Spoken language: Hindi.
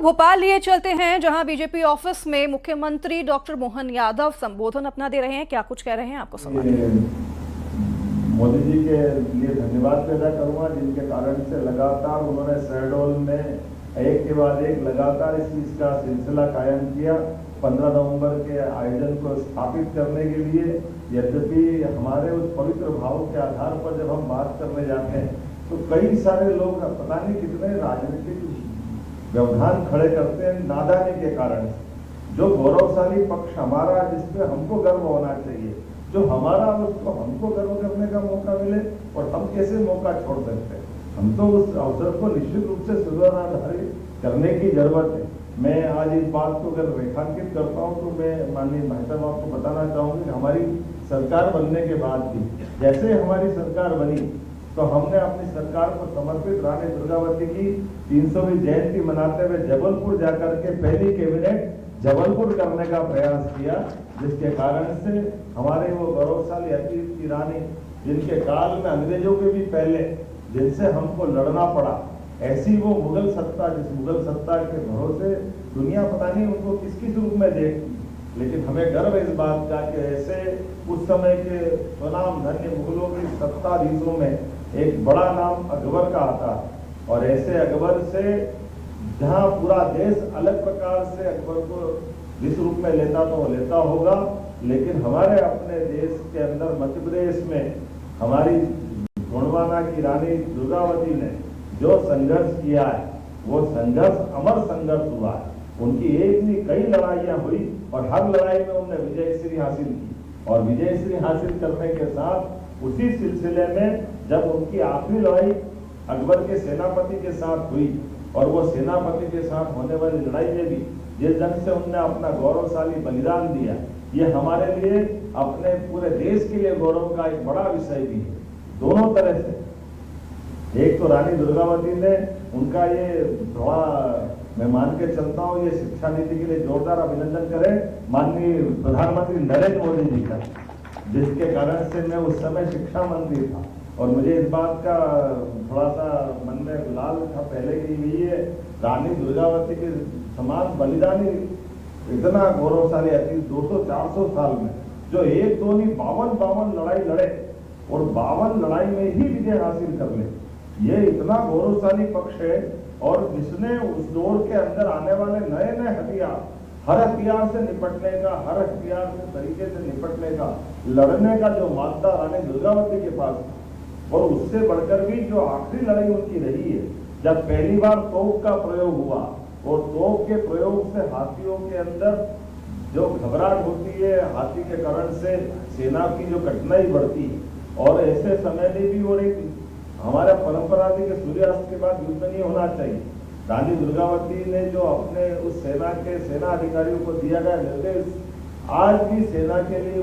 भोपाल लिए चलते हैं, जहां बीजेपी ऑफिस में मुख्यमंत्री डॉक्टर मोहन यादव संबोधन अपना दे रहे हैं। क्या कुछ कह रहे हैं आपको सुनवाइए। मोदी जी के लिए धन्यवाद पैदा करूंगा, जिनके कारण से लगातार उन्होंने शहडोल में एक के बाद एक लगातार इस चीज का सिलसिला कायम किया। 15 नवंबर के आयोजन को स्थापित करने के लिए, यद्यपि हमारे उस पवित्र भाव के आधार पर जब हम बात करने जाते हैं तो कई सारे लोग पता नहीं कितने राजनीतिक व्यवधान खड़े करते हैं नादानी के कारण। जो गौरवशाली पक्ष हमारा, जिसपे हमको गर्व होना चाहिए, जो हमारा, उसको हमको गर्व करने का मौका मिले और हम कैसे मौका छोड़ सकते हैं। हम तो उस अवसर को निश्चित रूप से सुधाराधारित करने की जरूरत है। मैं आज इस बात को अगर रेखांकित करता हूं तो मैं माननीय महताब आपको बताना चाहूंगी कि हमारी सरकार बनने के बाद भी, जैसे हमारी सरकार बनी तो हमने अपनी सरकार को समर्पित रानी दुर्गावती की 300वीं जयंती मनाते हुए जबलपुर जाकर के पहली कैबिनेट जबलपुर करने का प्रयास किया, जिसके कारण से हमारे वो गौरवशाली अतीत की रानी, जिनके काल में अंग्रेजों के भी पहले, जिनसे हमको लड़ना पड़ा, ऐसी वो मुगल सत्ता, जिस मुगल सत्ता के भरोसे दुनिया पता नहीं उनको किस किस रूप में देखती, लेकिन हमें गर्व है इस बात का कि ऐसे उस समय के स्वनाम धन्य मुगलों की सत्ताधीशों में एक बड़ा नाम अकबर का आता है। और ऐसे अकबर से जहां पूरा देश अलग प्रकार से अकबर को जिस रूप में लेता तो वो लेता होगा, लेकिन हमारे अपने देश के अंदर मध्य प्रदेश में हमारी गोंडवाना की रानी दुर्गावती ने जो संघर्ष किया है, वो संघर्ष अमर संघर्ष हुआ है। उनकी एक नहीं कई लड़ाइयां हुई और हर लड़ाई में उन्होंने विजयश्री हासिल की। और विजयश्री हासिल करने के साथ उसी सिलसिले में जब उनकी आखिरी लड़ाई अकबर के सेनापति के साथ हुई, और वो सेनापति के साथ होने वाली लड़ाई में भी जिस ढंग से उन्होंने अपना गौरवशाली बलिदान दिया, ये हमारे लिए, अपने पूरे देश के लिए गौरव का एक बड़ा विषय भी है। दोनों तरह से, एक तो रानी दुर्गावती ने उनका ये थोड़ा, मैं मान के चलता हूँ, ये शिक्षा नीति के लिए जोरदार अभिनंदन करें माननीय प्रधानमंत्री नरेंद्र मोदी जी का, जिसके कारण से मैं उस समय शिक्षा मंत्री था और मुझे इस बात का थोड़ा सा मन में गुलाल था पहले की ये रानी दुर्गावती के समान बलिदानी इतना गौरवशाली अतीत 200-400 साल में, जो एक दो नहीं 52 लड़ाई लड़े और 52 लड़ाई में ही विजय हासिल कर ले, ये इतना गौरवशाली पक्ष है। और जिसने उस दौर के अंदर आने वाले नए नए हथियार, हर हथियार से निपटने का, हर हथियार से तरीके से निपटने का, लड़ने का जो मादा रानी दुर्गावती के पास, और उससे बढ़कर भी जो आखिरी लड़ाई उनकी रही है, जब पहली बार तोप का प्रयोग हुआ और तोप के प्रयोग से हाथियों के अंदर जो घबराहट होती है, हाथी के कारण से सेना की जो कठिनाई बढ़ती है, और ऐसे समय में भी, और एक हमारा परंपरा थी कि सूर्यास्त के बाद युद्ध नहीं होना चाहिए। रानी दुर्गावती ने जो अपने उस सेना के सेना अधिकारियों को दिया गया निर्देश आज भी सेना के लिए